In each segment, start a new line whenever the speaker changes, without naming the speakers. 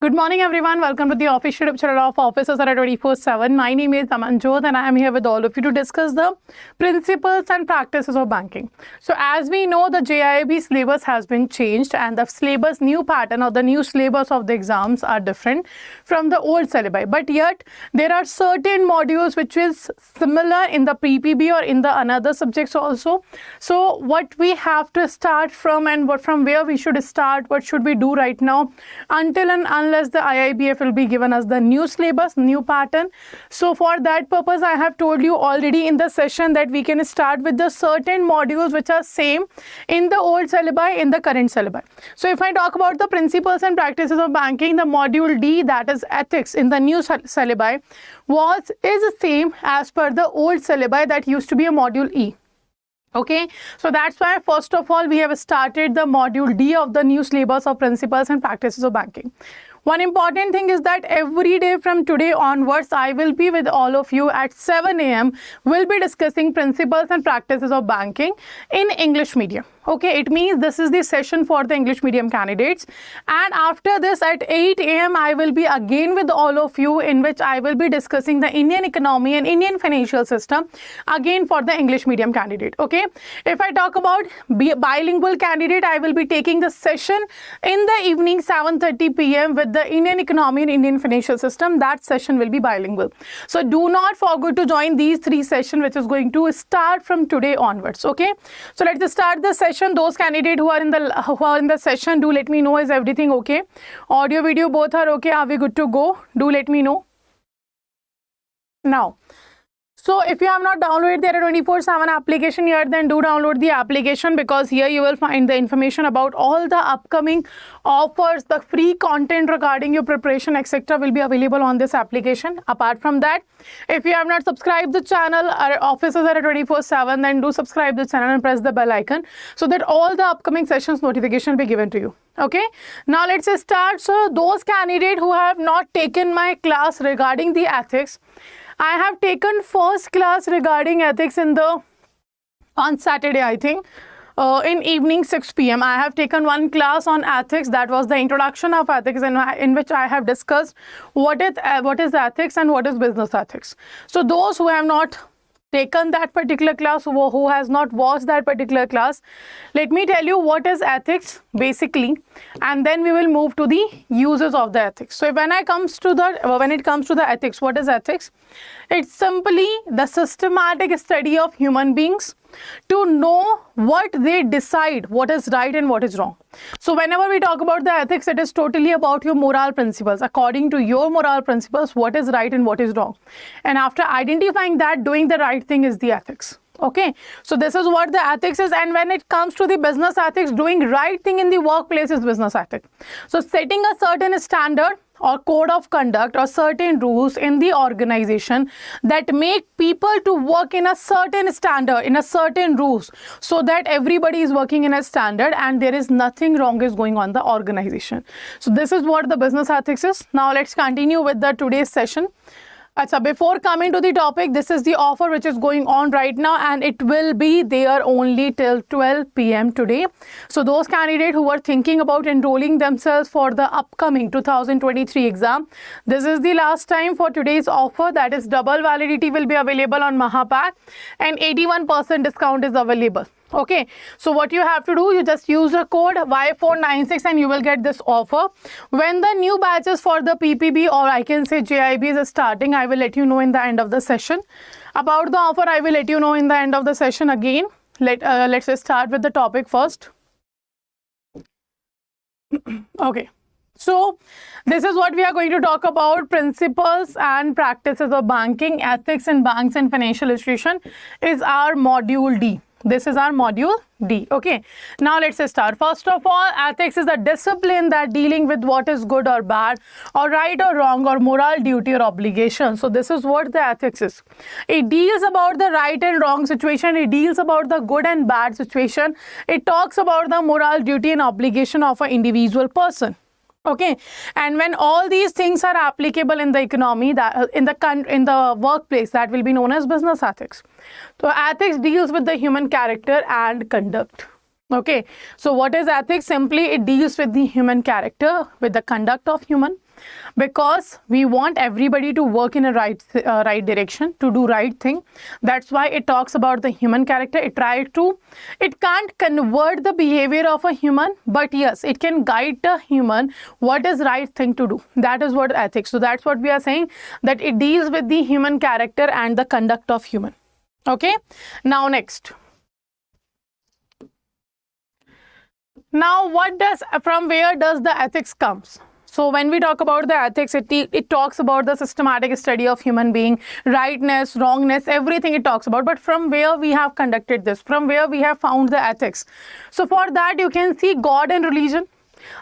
Good morning, everyone. Welcome to the official YouTube channel of Officers at 24/7. My name is Amanjyot, and I am here with all of you to discuss the principles and practices of banking. So, as we know, the JAIIB syllabus has been changed, and the syllabus new pattern or the new syllabus of the exams are different from the old syllabi. But yet, there are certain modules which is similar in the PPB or in the another subjects also. So, what we have to start from and from where we should start, what should we do right now until and unless the IIBF will be given us the new syllabus, new pattern. So for that purpose, I have told you already in the session that we can start with the certain modules which are same in the old syllabi, in the current syllabi. So if I talk about the principles and practices of banking, the module D, that is ethics, in the new syllabi is the same as per the old syllabi that used to be a module E. Okay, so that's why first of all we have started the module D of the new syllabus of principles and practices of banking. One important thing is that every day from today onwards, I will be with all of you at 7 a.m. We'll be discussing principles and practices of banking in English medium. Okay, it means this is the session for the English medium candidates. And after this at 8 a.m. I will be again with all of you, in which I will be discussing the Indian economy and Indian financial system again for the English medium candidate. Okay, if I talk about bilingual candidate, I will be taking the session in the evening 7:30 p.m. with the Indian economy and Indian financial system. That session will be bilingual. So do not forget to join these three sessions, which is going to start from today onwards. Okay, so let's start the session. Those candidates who are in the session, do let me know, is everything okay? Audio, video, both are okay? Are we good to go? Do let me know now. So if you have not downloaded the 24/7 application yet, then do download the application, because here you will find the information about all the upcoming offers, the free content regarding your preparation, etc. will be available on this application. Apart from that, if you have not subscribed the channel, our Officers at 24/7, then do subscribe the channel and press the bell icon so that all the upcoming sessions notification will be given to you. Okay, now let's start. So those candidates who have not taken my class regarding the ethics, I have taken first class regarding ethics on Saturday, I think, in evening 6 p.m. I have taken one class on ethics. That was the introduction of ethics, in which I have discussed what is ethics and what is business ethics. So those who have not taken that particular class, who has not watched that particular class, let me tell you what is ethics basically, and then we will move to the uses of the ethics. So when it comes to the ethics, what is ethics? It's simply the systematic study of human beings to know what they decide, what is right and what is wrong. So whenever we talk about the ethics, it is totally about your moral principles. According to your moral principles, what is right and what is wrong. And after identifying that, doing the right thing is the ethics. Okay, so this is what the ethics is. And when it comes to the business ethics, doing right thing in the workplace is business ethics. So setting a certain standard or code of conduct or certain rules in the organization that make people to work in a certain standard, in a certain rules, so that everybody is working in a standard and there is nothing wrong is going on the organization. So this is what the business ethics is. Now let's continue with the today's session. So before coming to the topic, this is the offer which is going on right now, and it will be there only till 12 p.m. today. So those candidates who are thinking about enrolling themselves for the upcoming 2023 exam, this is the last time for today's offer. That is, double validity will be available on Mahapack and 81% discount is available. Okay, so what you have to do, you just use the code Y496 and you will get this offer. When the new batches for the PPB, or I can say JAIIB, is starting, I will let you know in the end of the session. About the offer, I will let you know in the end of the session again. Let's start with the topic first. Okay. So this is what we are going to talk about: principles and practices of banking. Ethics in banks and financial institution is our module D. This is our module D. Okay, now let's start. First of all, ethics is a discipline that dealing with what is good or bad, or right or wrong, or moral duty or obligation. So this is what the ethics is. It deals about the right and wrong situation. It deals about the good and bad situation. It talks about the moral duty and obligation of an individual person. Okay, and when all these things are applicable in the economy, that in the workplace, that will be known as business ethics. So ethics deals with the human character and conduct. Okay, so what is ethics? Simply, it deals with the human character, with the conduct of human. Because we want everybody to work in a right direction, to do right thing. That's why it talks about the human character. It can't convert the behavior of a human, but yes, it can guide the human what is right thing to do. That is what ethics. So that's what we are saying, that it deals with the human character and the conduct of human. Okay, now next. Now, from where does the ethics comes? So when we talk about the ethics, it talks about the systematic study of human being, rightness, wrongness, everything it talks about. But from where we have conducted this, from where we have found the ethics. So for that, you can see God and religion.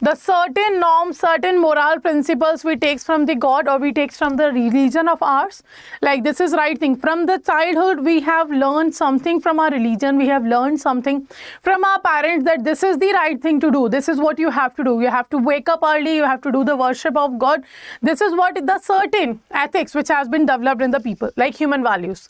The certain norms, certain moral principles we take from the God, or we take from the religion of ours. Like this is right thing. From the childhood, we have learned something from our religion. We have learned something from our parents that this is the right thing to do. This is what you have to do. You have to wake up early. You have to do the worship of God. This is what the certain ethics which has been developed in the people, like human values.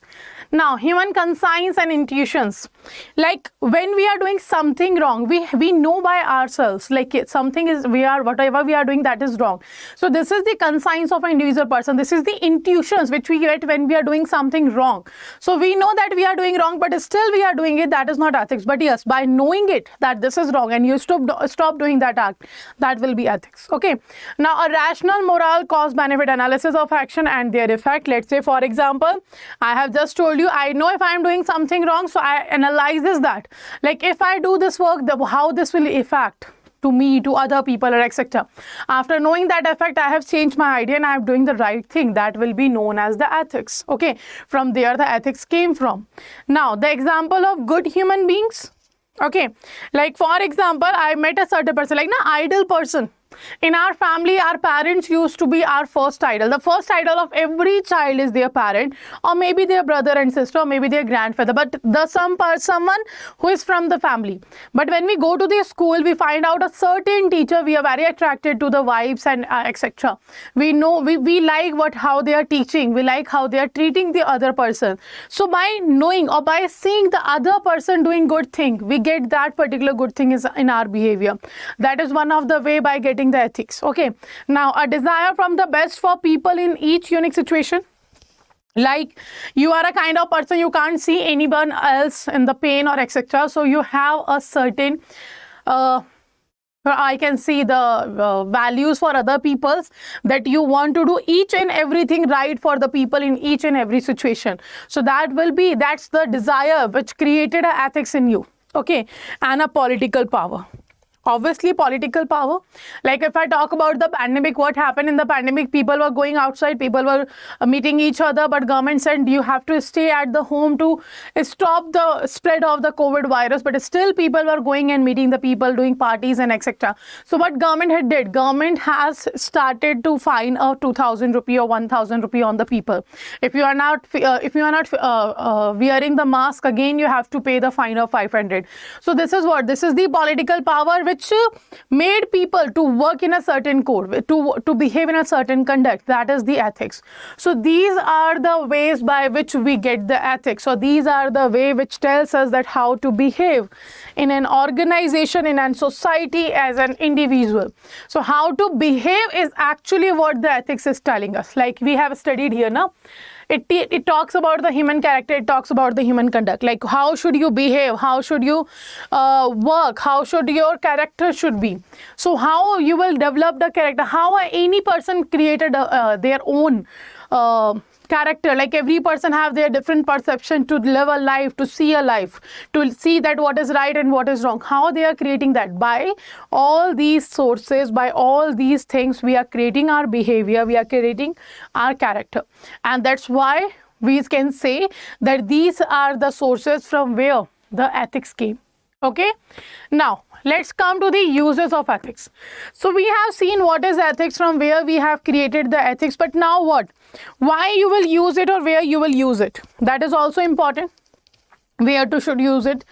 Now, human conscience and intuitions. Like when we are doing something wrong, we know by ourselves, like whatever we are doing, that is wrong. So this is the conscience of an individual person. This is the intuitions which we get when we are doing something wrong. So we know that we are doing wrong, but still we are doing it. That is not ethics. But yes, by knowing it that this is wrong and you stop doing that act, that will be ethics. Okay. Now, a rational moral cause benefit analysis of action and their effect. Let's say, for example, I have just told you, I know if I am doing something wrong, so I analyze that. Like if I do this work, how this will affect to me, to other people, or etc. After knowing that effect, I have changed my idea and I am doing the right thing. That will be known as the ethics. Okay, from there the ethics came from. Now, the example of good human beings. Okay, like for example, I met a certain person, like an idle person. In our family, our parents used to be our first idol. The first idol of every child is their parent, or maybe their brother and sister, or maybe their grandfather, but someone who is from the family. But when we go to the school, we find out a certain teacher, we are very attracted to the vibes and etc. We know, we like how they are teaching, we like how they are treating the other person. So by knowing or by seeing the other person doing good thing, we get that particular good thing is in our behavior. That is one of the way by getting the ethics. Okay, now a desire from the best for people in each unique situation. Like you are a kind of person, you can't see anyone else in the pain or etc. So you have a certain I can see the values for other people's, that you want to do each and everything right for the people in each and every situation. So that's the desire which created an ethics in you. Okay, and a political power. Obviously, political power. Like if I talk about the pandemic, what happened in the pandemic? People were going outside, people were meeting each other, but government said you have to stay at the home to stop the spread of the COVID virus. But still, people were going and meeting the people, doing parties and etc. So what government had did? Government has started to fine a 2,000 rupee or 1,000 rupee on the people. If you are not wearing the mask, again you have to pay the fine of 500. So this is what? This is the political power which made people to work in a certain code, to behave in a certain conduct. That is the ethics. So these are the ways by which we get the ethics. So these are the way which tells us that how to behave in an organization, in a society, as an individual. So how to behave is actually what the ethics is telling us. Like we have studied here now. It talks about the human character, it talks about the human conduct, like how should you behave, how should you work, how should your character should be. So how you will develop the character, how any person created their own character. Like every person have their different perception to live a life, to see a life, to see that what is right and what is wrong. How they are creating that? By all these sources, by all these things, we are creating our behavior, we are creating our character. And that's why we can say that these are the sources from where the ethics came. Okay, now let's come to the uses of ethics. So we have seen what is ethics, from where we have created the ethics, but now what? Why you will use it or where you will use it? That is also important. Where to should use it?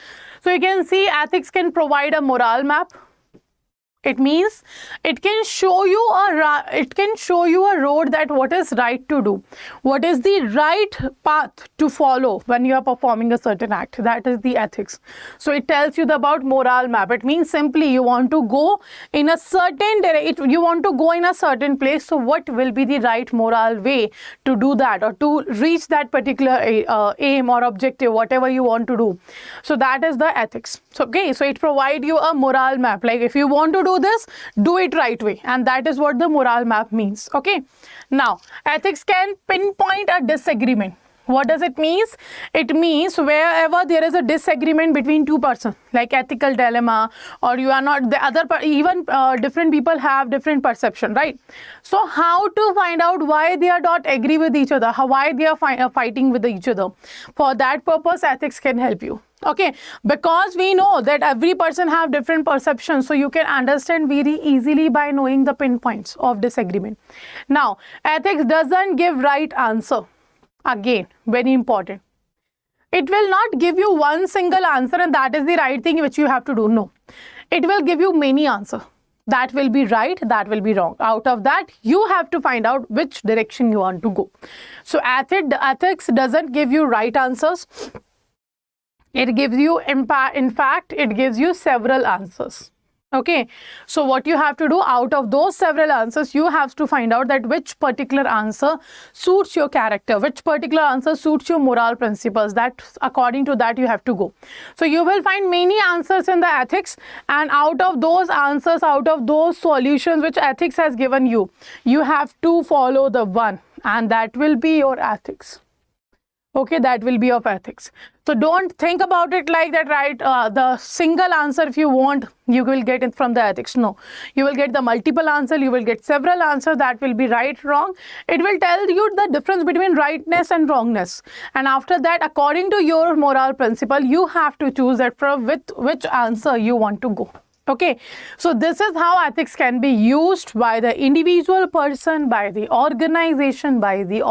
So you can see ethics can provide a moral map. It means it can show you a road that what is right to do, what is the right path to follow when you are performing a certain act. That is the ethics. So it tells you about moral map. It means simply you want to go in a certain direction, you want to go in a certain place. So what will be the right moral way to do that, or to reach that particular aim or objective, whatever you want to do. So that is the ethics. So okay, so it provides you a moral map. Like if you want to do this, do it right way, and that is what the moral map means. Okay, now ethics can pinpoint a disagreement. What does it mean? It means wherever there is a disagreement between two persons, like ethical dilemma, or you are not the other, even different people have different perception, right? So how to find out why they are not agree with each other, why they are fighting with each other? For that purpose, ethics can help you. Okay, because we know that every person have different perceptions, so you can understand very easily by knowing the pinpoints of disagreement. Now, ethics doesn't give right answer. Again, very important. It will not give you one single answer and that is the right thing which you have to do. No, it will give you many answers. That will be right, that will be wrong. Out of that, you have to find out which direction you want to go. So ethics doesn't give you right answers. It gives you, in fact, it gives you several answers. Okay, so what you have to do, out of those several answers, you have to find out that which particular answer suits your character, which particular answer suits your moral principles. That according to that you have to go. So you will find many answers in the ethics, and out of those answers, out of those solutions which ethics has given you, you have to follow the one, and that will be your ethics. Okay, that will be of ethics. So don't think about it like that, right? The single answer, if you want, you will get it from the ethics. No, you will get the multiple answer, you will get several answers that will be right, wrong. It will tell you the difference between rightness and wrongness. And after that, according to your moral principle, you have to choose that from which answer you want to go. Okay, so this is how ethics can be used by the individual person, by the organization, by the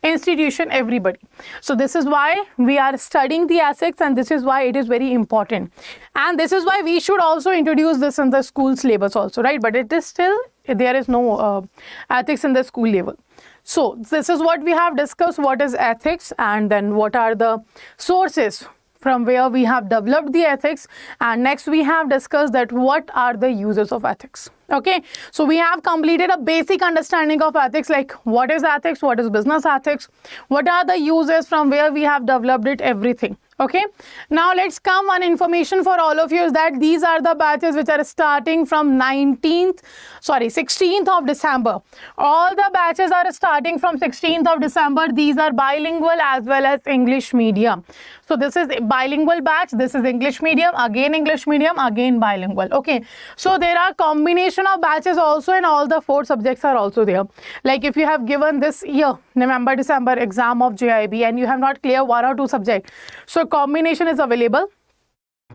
institution, everybody. So this is why we are studying the ethics, and this is why it is very important. And this is why we should also introduce this in the school syllabus also, right? But it is still, there is no ethics in the school level. So this is what we have discussed, what is ethics, and then what are the sources from where we have developed the ethics, and next we have discussed that what are the uses of ethics. Okay, so we have completed a basic understanding of ethics, like what is ethics, what is business ethics, what are the uses, from where we have developed it, everything. Okay, now let's come one information for all of you is that these are the batches which are starting from 16th of December. All the batches are starting from 16th of December. These are bilingual as well as English medium. So this is a bilingual batch, this is English medium, again English medium, again bilingual. Okay, so there are combination of batches also, and all the 4 subjects are also there. Like if you have given this year November December exam of JAIIB and you have not cleared 1 or 2 subjects, so combination is available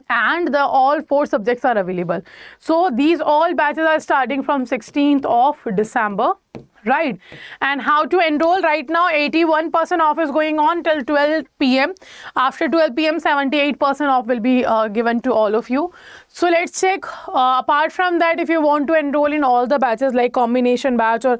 and the all 4 subjects are available. So these all batches are starting from 16th of December, right? And how to enroll? Right now 81% off is going on till 12 p.m. After 12 p.m. 78% off will be given to all of you. So let's check, apart from that, if you want to enroll in all the batches like combination batch or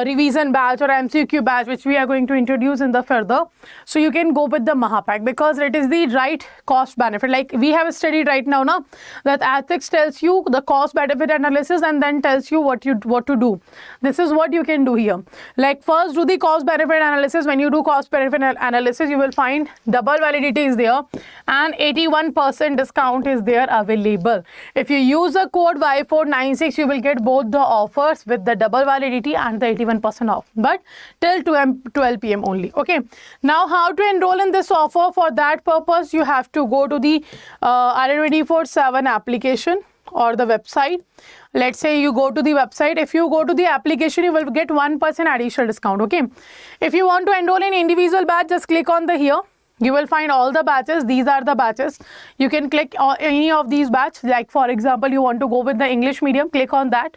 revision batch or MCQ batch, which we are going to introduce in the further, so you can go with the Mahapack because it is the right cost benefit. Like we have studied right now, na, that ethics tells you the cost benefit analysis and then tells you what to do. This is what you can do here. Like first do the cost benefit analysis. When you do cost benefit analysis, you will find double validity is there and 81% discount is there available. If you use the code Y496, you will get both the offers with the double validity and the 81% off, but till 12 p.m. only. Okay, now how to enroll in this offer? For that purpose, you have to go to the R24/7 application or the website. Let's say you go to the website. If you go to the application, you will get 1% additional discount. Okay, if you want to enroll in individual batch, just click on the here. You will find all the batches. These are the batches. You can click on any of these batches. Like for example, you want to go with the English medium, click on that.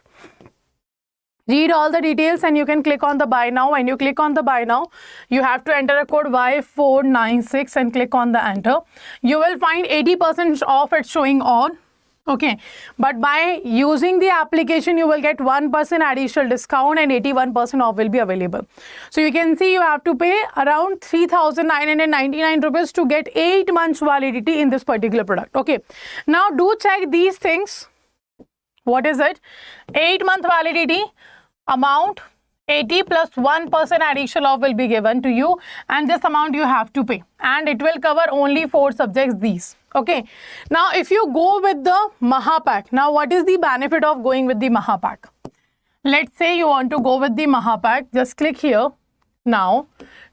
Read all the details and you can click on the buy now. When you click on the buy now, you have to enter a code Y496 and click on the enter. You will find 80% off it's showing on. Okay, but by using the application, you will get 1% additional discount and 81% off will be available. So you can see you have to pay around 3,999 rupees to get 8 months validity in this particular product. Okay, now do check these things. What is it? 8-month validity, amount 80 plus 1% additional off will be given to you, and this amount you have to pay, and it will cover only 4 subjects these. Okay, now if you go with the Mahapack, now what is the benefit of going with the Mahapack? Let's say you want to go with the Mahapack, just click here. Now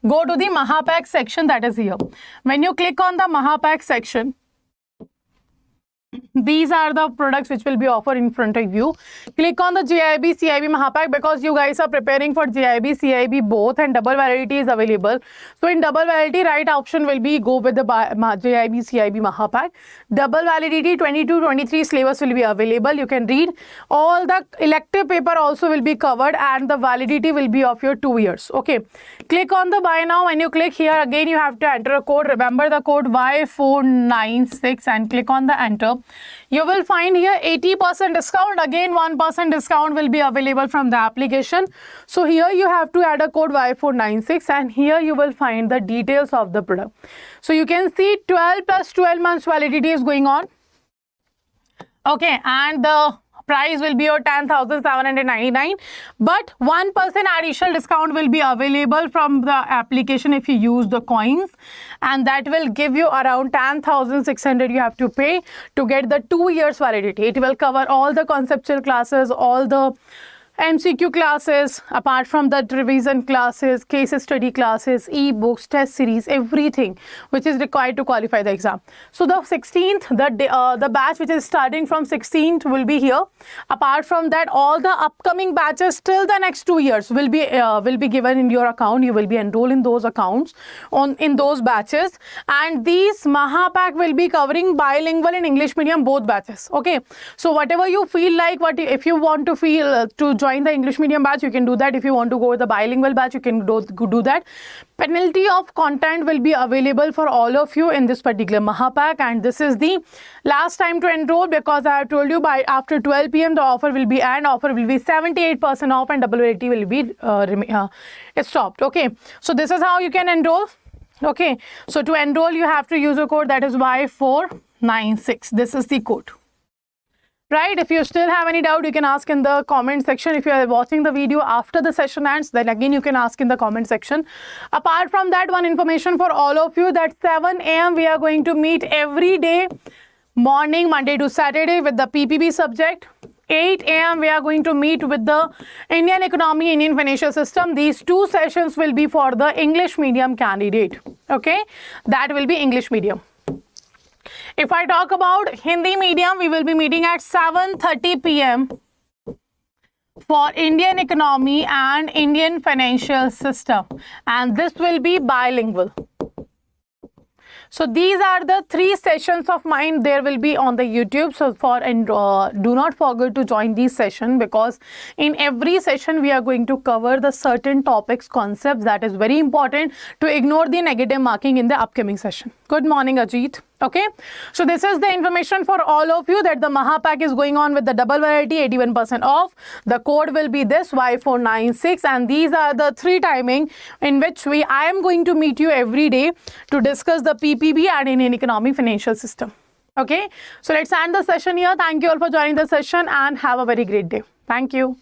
go to the Mahapack section, that is here. When you click on the Mahapack section, these are the products which will be offered in front of you. Click on the JAIIB CAIIB Mahapack because you guys are preparing for JAIIB CAIIB both, and double validity is available. So in double validity, right option will be go with the JAIIB CAIIB Mahapack. Double validity 22-23 syllabus will be available. You can read. All the elective paper also will be covered, and the validity will be of your 2 years. Okay, click on the buy now. When you click here, again you have to enter a code. Remember the code Y496 and click on the enter. You will find here 80% discount. Again 1% discount will be available from the application. So here you have to add a code Y496, and here you will find the details of the product. So you can see 12 plus 12 months validity is going on. Okay, and the price will be your 10,799, but 1% additional discount will be available from the application if you use the coins, and that will give you around 10,600 you have to pay to get the 2 years validity. It will cover all the conceptual classes, all the MCQ classes, apart from that revision classes, case study classes, e-books, test series, everything which is required to qualify the exam. So the 16th, the batch which is starting from 16th will be here. Apart from that, all the upcoming batches till the next 2 years will be given in your account. You will be enrolled in those accounts in those batches, and these Mahapack will be covering bilingual and English medium both batches. Okay, so whatever you feel like, if you want to to join the English medium batch, you can do that. If you want to go with the bilingual batch, you can do that. Penalty of content will be available for all of you in this particular Mahapack, and this is the last time to enroll, because I have told you by after 12 p.m. the offer will be 78% off, and double validity will be stopped. Okay, so this is how you can enroll. Okay, so to enroll you have to use a code, that is Y496. This is the code. Right, if you still have any doubt, you can ask in the comment section. If you are watching the video after the session ends, then again you can ask in the comment section. Apart from that, one information for all of you, that 7 a.m. we are going to meet every day morning, Monday to Saturday, with the PPB subject. 8 a.m. we are going to meet with the Indian economy, Indian financial system. These 2 sessions will be for the English medium candidate. Okay, that will be English medium. If I talk about Hindi medium, we will be meeting at 7:30 p.m. for Indian economy and Indian financial system, and this will be bilingual. So these are the 3 sessions of mine. There will be on the YouTube. So do not forget to join these sessions, because in every session we are going to cover the certain topics, concepts that is very important to ignore the negative marking in the upcoming session. Good morning, Ajit. Okay, so this is the information for all of you, that the Mahapack is going on with the double validity, 81% off. The code will be this Y496, and these are the 3 timing in which I am going to meet you every day to discuss the PPB and Indian economic financial system. Okay, so let's end the session here. Thank you all for joining the session, and have a very great day. Thank you.